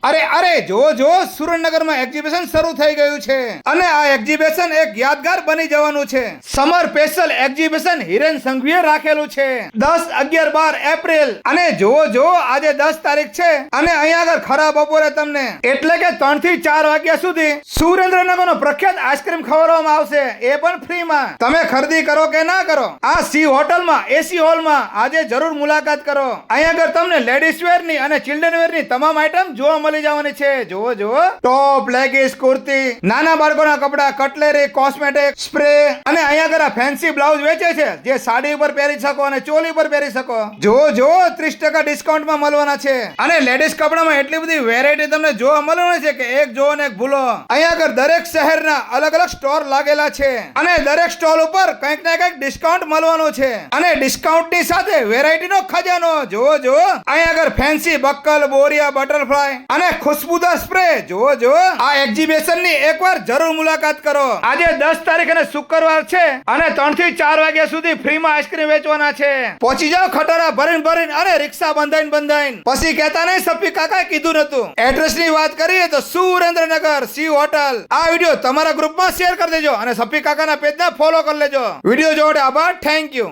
અરે જો સુરેન્દ્રનગરમાં એક્ઝિબિશન શરૂ થઈ ગયું છે અને આ એક્ઝિબિશન એક યાદગાર બની જવાનું છે. સમર સ્પેશિયલ એક્ઝિબિશન હિરેન સંઘવીએ રાખેલું છે 10, 11, 12 એપ્રિલ. અને જો આજે 10 તારીખ છે અને અહીંયા આગળ ખરા બપોરે તમને એટલે કે 3 થી 4 વાગ્યા સુધી સુરેન્દ્રનગરનો પ્રખ્યાત આઈસ્ક્રીમ ખવડાવવામાં આવશે, એ પણ ફ્રીમાં. તમે ખરીદી કરો કે ના કરો, આ સી હોટલમાં એસી હોલમાં આજે જરૂર મુલાકાત કરો. અહીંયા આગળ તમને લેડીઝ વેર ની અને ચિલ્ડ્રન વેર ની તમામ આઈટમ જોવા મળી જવાની છે. જુઓ ટોપ, લેગીસ, કુર્તી, નાના બાળકોના કપડા, કટલેરી, કોસ્મેટિક, સ્પ્રે અને અહીંયા આગળ ફેન્સી બ્લાઉઝ વેચે છે જે સાડી ઉપર પહેરી શકો અને ચોલી ઉપર પહેરી શકો. જો 30% ડિસ્કાઉન્ટમાં મળવાના છે. અને લેડીઝ કપડામાં એટલી બધી વેરાયટી તમને જોવા મળવાની છે કે એક જો ને એક ભૂલો. અહીંયા આગળ દરેક શહેરના અલગ અલગ સ્ટોર લાગેલા છે અને દરેક સ્ટોલ ઉપર કંઈક ને કંઈક ડિસ્કાઉન્ટ મળવાનું છે. અને ડિસ્કાઉન્ટ ની સાથે વેરાયટીનો ખજાનો. જો અહીંયા આગળ ફેન્સી બક્કલ, બોરિયા, બટરફ્લાય અને ખુશ્બુદાર સ્પ્રે. જો આ એક્ઝિબિશન ની એકવાર જરૂર મુલાકાત કરો. આજે 10 તારીખ અને શુક્રવાર છે અને 3 થી 4 વાગ્યા સુધી ફ્રીમાં આઈસ્ક્રીમ વેચવાના છે. પહોંચી જાઓ ખટારા ભરીને અને રિક્ષા બંધાઈને પછી કહેતા નહીં સફી કાકાએ કીધું નતું. એડ્રેસ ની વાત કરીએ તો સુરેન્દ્રનગર સી હોટલ. આ વિડીયો તમારા ગ્રુપમાં શેર કરી દેજો અને સફી કાકાના પેજને ફોલો કરી લેજો. વિડીયો જોડે આભાર. Thank you.